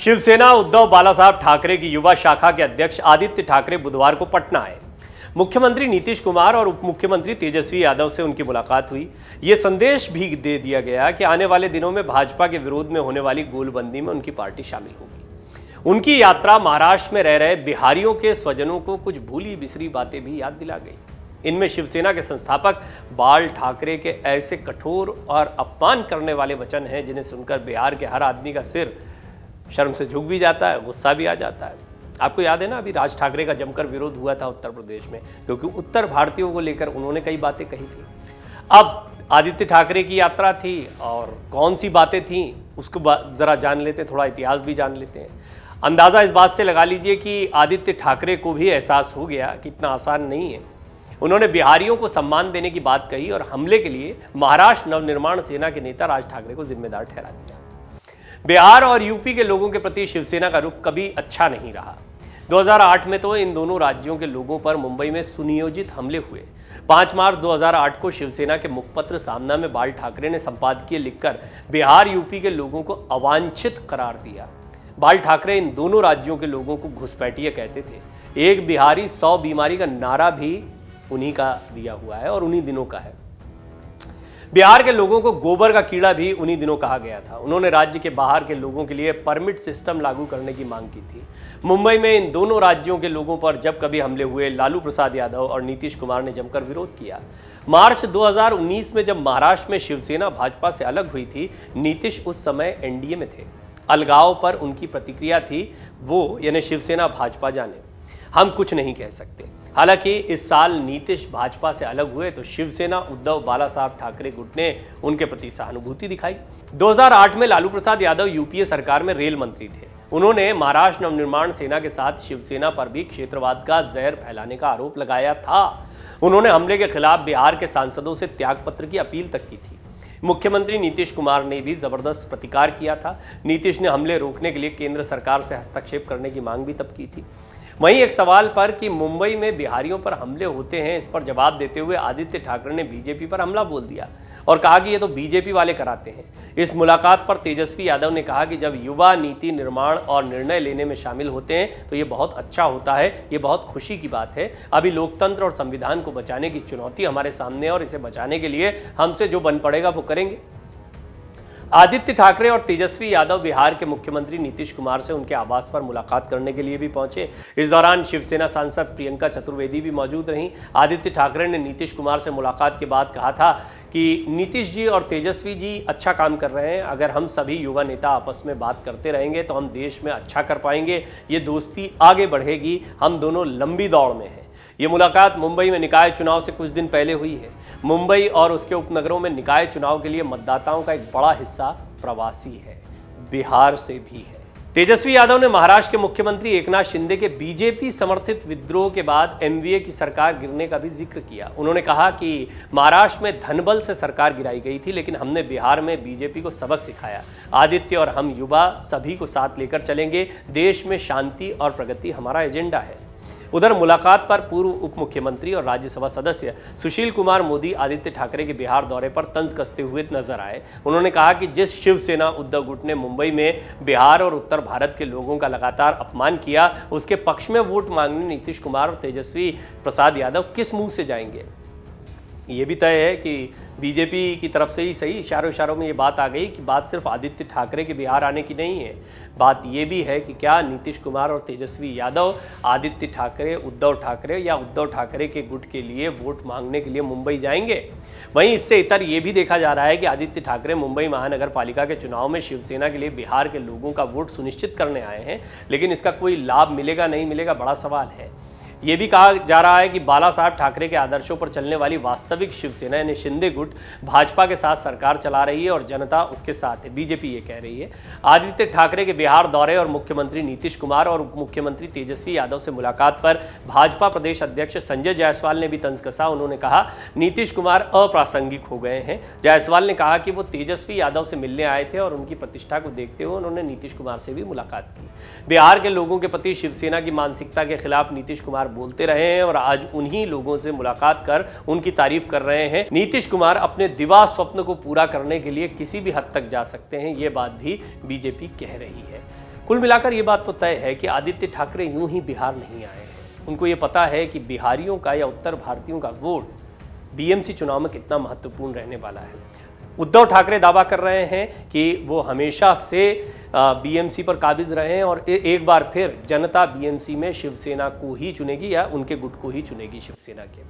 शिवसेना उद्धव बालासाहब ठाकरे की युवा शाखा के अध्यक्ष आदित्य ठाकरे बुधवार को पटना आए। मुख्यमंत्री नीतीश कुमार और उप मुख्यमंत्री तेजस्वी यादव से उनकी मुलाकात हुई। ये संदेश भी दे दिया गया कि आने वाले दिनों में भाजपा के विरोध में होने वाली गोलबंदी में उनकी पार्टी शामिल होगी। उनकी यात्रा महाराष्ट्र में रह रहे बिहारियों के स्वजनों को कुछ भूली बिसरी बातें भी याद दिला गई। इनमें शिवसेना के संस्थापक बाल ठाकरे के ऐसे कठोर और अपमान करने वाले वचन हैं जिन्हें सुनकर बिहार के हर आदमी का सिर शर्म से झुक भी जाता है, गुस्सा भी आ जाता है। आपको याद है ना, अभी राज ठाकरे का जमकर विरोध हुआ था उत्तर प्रदेश में, क्योंकि उत्तर भारतीयों को लेकर उन्होंने कई बातें कही थी। अब आदित्य ठाकरे की यात्रा थी और कौन सी बातें थी उसको जरा जान लेते हैं, थोड़ा इतिहास भी जान लेते हैं। अंदाजा इस बात से लगा लीजिए कि आदित्य ठाकरे को भी एहसास हो गया कि इतना आसान नहीं है। उन्होंने बिहारियों को सम्मान देने की बात कही और हमले के लिए महाराष्ट्र नवनिर्माण सेना के नेता राज ठाकरे को जिम्मेदार ठहरा दिया। बिहार और यूपी के लोगों के प्रति शिवसेना का रुख कभी अच्छा नहीं रहा। 2008 में तो इन दोनों राज्यों के लोगों पर मुंबई में सुनियोजित हमले हुए। 5 मार्च 2008 को शिवसेना के मुखपत्र सामना में बाल ठाकरे ने संपादकीय लिखकर बिहार यूपी के लोगों को अवांछित करार दिया। बाल ठाकरे इन दोनों राज्यों के लोगों को घुसपैठिए कहते थे। एक बिहारी 100 बीमारी का नारा भी उन्हीं का दिया हुआ है और उन्हीं दिनों का है। बिहार के लोगों को गोबर का कीड़ा भी उन्हीं दिनों कहा गया था। उन्होंने राज्य के बाहर के लोगों के लिए परमिट सिस्टम लागू करने की मांग की थी। मुंबई में इन दोनों राज्यों के लोगों पर जब कभी हमले हुए, लालू प्रसाद यादव और नीतीश कुमार ने जमकर विरोध किया। मार्च 2019 में जब महाराष्ट्र में शिवसेना भाजपा से अलग हुई थी, नीतीश उस समय एनडीए में थे। अलगाव पर उनकी प्रतिक्रिया थी, वो यानी शिवसेना भाजपा जाने, हम कुछ नहीं कह सकते। हालांकि इस साल नीतीश भाजपा से अलग हुए तो शिवसेना उद्धव बालासाहब ठाकरे गुट ने उनके प्रति सहानुभूति दिखाई। 2008 में लालू प्रसाद यादव यूपीए सरकार में रेल मंत्री थे। उन्होंने महाराष्ट्र नवनिर्माण सेना के साथ शिवसेना पर भी क्षेत्रवाद का जहर फैलाने का आरोप लगाया था। उन्होंने हमले के खिलाफ बिहार के सांसदों से त्यागपत्र की अपील तक की थी। मुख्यमंत्री नीतीश कुमार ने भी जबरदस्त प्रतिकार किया था। नीतीश ने हमले रोकने के लिए केंद्र सरकार से हस्तक्षेप करने की मांग भी तब की थी। वहीं एक सवाल पर कि मुंबई में बिहारियों पर हमले होते हैं, इस पर जवाब देते हुए आदित्य ठाकरे ने बीजेपी पर हमला बोल दिया और कहा कि ये तो बीजेपी वाले कराते हैं। इस मुलाकात पर तेजस्वी यादव ने कहा कि जब युवा नीति निर्माण और निर्णय लेने में शामिल होते हैं तो ये बहुत अच्छा होता है, ये बहुत खुशी की बात है। अभी लोकतंत्र और संविधान को बचाने की चुनौती हमारे सामने है और इसे बचाने के लिए हमसे जो बन पड़ेगा वो करेंगे। आदित्य ठाकरे और तेजस्वी यादव बिहार के मुख्यमंत्री नीतीश कुमार से उनके आवास पर मुलाकात करने के लिए भी पहुंचे। इस दौरान शिवसेना सांसद प्रियंका चतुर्वेदी भी मौजूद रहीं। आदित्य ठाकरे ने नीतीश कुमार से मुलाकात के बाद कहा था कि नीतीश जी और तेजस्वी जी अच्छा काम कर रहे हैं। अगर हम सभी युवा नेता आपस में बात करते रहेंगे तो हम देश में अच्छा कर पाएंगे, ये दोस्ती आगे बढ़ेगी, हम दोनों लंबी दौड़ में हैं। ये मुलाकात मुंबई में निकाय चुनाव से कुछ दिन पहले हुई है। मुंबई और उसके उपनगरों में निकाय चुनाव के लिए मतदाताओं का एक बड़ा हिस्सा प्रवासी है, बिहार से भी है। तेजस्वी यादव ने महाराष्ट्र के मुख्यमंत्री एकनाथ शिंदे के बीजेपी समर्थित विद्रोह के बाद एनडीए की सरकार गिरने का भी जिक्र किया। उन्होंने कहा कि महाराष्ट्र में धनबल से सरकार गिराई गई थी, लेकिन हमने बिहार में बीजेपी को सबक सिखाया। आदित्य और हम युवा सभी को साथ लेकर चलेंगे। देश में शांति और प्रगति हमारा एजेंडा है। उधर मुलाकात पर पूर्व उप मुख्यमंत्री और राज्यसभा सदस्य सुशील कुमार मोदी आदित्य ठाकरे के बिहार दौरे पर तंज कसते हुए नजर आए। उन्होंने कहा कि जिस शिवसेना उद्धव गुट ने मुंबई में बिहार और उत्तर भारत के लोगों का लगातार अपमान किया, उसके पक्ष में वोट मांगने नीतीश कुमार और तेजस्वी प्रसाद यादव किस मुंह से जाएंगे। ये भी तय है कि बीजेपी की तरफ से ही सही इशारों में ये बात आ गई कि बात सिर्फ आदित्य ठाकरे के बिहार आने की नहीं है। बात ये भी है कि क्या नीतीश कुमार और तेजस्वी यादव आदित्य ठाकरे, उद्धव ठाकरे या उद्धव ठाकरे के गुट के लिए वोट मांगने के लिए मुंबई जाएंगे। वहीं इससे इतर ये भी देखा जा रहा है कि आदित्य ठाकरे मुंबई महानगर पालिका के चुनाव में शिवसेना के लिए बिहार के लोगों का वोट सुनिश्चित करने आए हैं, लेकिन इसका कोई लाभ मिलेगा नहीं मिलेगा बड़ा सवाल है। ये भी कहा जा रहा है कि बाला साहब ठाकरे के आदर्शों पर चलने वाली वास्तविक शिवसेना यानी शिंदे गुट भाजपा के साथ सरकार चला रही है और जनता उसके साथ है, बीजेपी ये कह रही है। आदित्य ठाकरे के बिहार दौरे और मुख्यमंत्री नीतीश कुमार और उप मुख्यमंत्री तेजस्वी यादव से मुलाकात पर भाजपा प्रदेश अध्यक्ष संजय जायसवाल ने भी तंज कसा। उन्होंने कहा नीतीश कुमार अप्रासंगिक हो गए हैं। जायसवाल ने कहा कि वो तेजस्वी यादव से मिलने आए थे और उनकी प्रतिष्ठा को देखते हुए उन्होंने नीतीश कुमार से भी मुलाकात की। बिहार के लोगों के प्रति शिवसेना की मानसिकता के खिलाफ नीतीश कुमार बोलते रहे हैं और आज उन्हीं लोगों से मुलाकात कर उनकी तारीफ कर रहे हैं। नीतीश कुमार अपने दिवा स्वप्न को पूरा करने के लिए किसी भी हद तक जा सकते हैं, ये बात भी बीजेपी कह रही है। कुल मिलाकर ये बात तो तय है कि आदित्य ठाकरे यूं ही बिहार नहीं आए हैं। उनको ये पता है कि बिहारियों का या उत्तर भारतीयों का वोट बीएमसी चुनाव में कितना महत्वपूर्ण रहने वाला है। उद्धव ठाकरे दावा कर रहे हैं कि वो हमेशा से बीएमसी पर काबिज रहे हैं और एक बार फिर जनता बीएमसी में शिवसेना को ही चुनेगी या उनके गुट को ही चुनेगी शिवसेना के।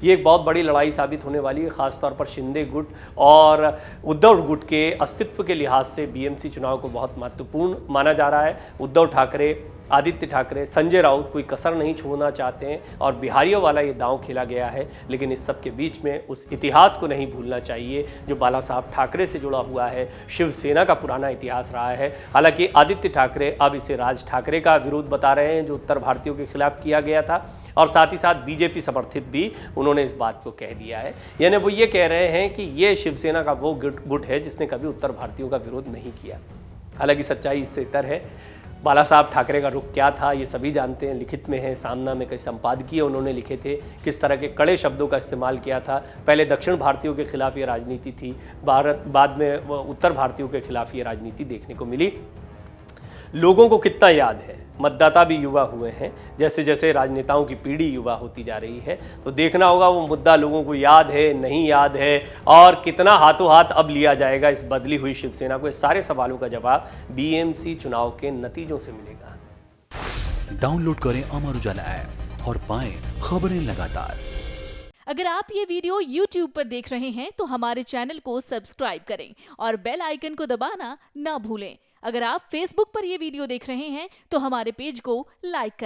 ये एक बहुत बड़ी लड़ाई साबित होने वाली है, खासतौर पर शिंदे गुट और उद्धव गुट के अस्तित्व के लिहाज से बीएमसी चुनाव को बहुत महत्वपूर्ण माना जा रहा है। उद्धव ठाकरे, आदित्य ठाकरे, संजय राउत कोई कसर नहीं छोड़ना चाहते हैं और बिहारियों वाला ये दांव खेला गया है। लेकिन इस सब के बीच में उस इतिहास को नहीं भूलना चाहिए जो बाला साहब ठाकरे से जुड़ा हुआ है, शिवसेना का पुराना इतिहास रहा है। हालांकि आदित्य ठाकरे अब इसे राज ठाकरे का विरोध बता रहे हैं जो उत्तर भारतीयों के खिलाफ किया गया था, और साथ ही साथ बीजेपी समर्थित भी उन्होंने इस बात को कह दिया है। यानी वो ये कह रहे हैं कि ये शिवसेना का वो गुट है जिसने कभी उत्तर भारतीयों का विरोध नहीं किया। हालांकि सच्चाई इससे इतर है। बाला साहब ठाकरे का रुख क्या था ये सभी जानते हैं, लिखित में है, सामना में कई संपादकीय उन्होंने लिखे थे, किस तरह के कड़े शब्दों का इस्तेमाल किया था। पहले दक्षिण भारतीयों के खिलाफ ये राजनीति थी, बाद में उत्तर भारतीयों के खिलाफ ये राजनीति देखने को मिली। लोगों को कितना याद है, मतदाता भी युवा हुए हैं, जैसे जैसे राजनेताओं की पीढ़ी युवा होती जा रही है, तो देखना होगा वो मुद्दा लोगों को याद है, नहीं याद है, और कितना हाथों हाथ अब लिया जाएगा इस बदली हुई शिवसेना को। इस सारे सवालों का जवाब बीएमसी चुनाव के नतीजों से मिलेगा। डाउनलोड करें अमर उजाला ऐप और पाएं खबरें लगातार। अगर आप ये वीडियो YouTube पर देख रहे हैं तो हमारे चैनल को सब्सक्राइब करें और बेल आइकन को दबाना ना भूलें। अगर आप Facebook पर यह वीडियो देख रहे हैं तो हमारे पेज को लाइक करें।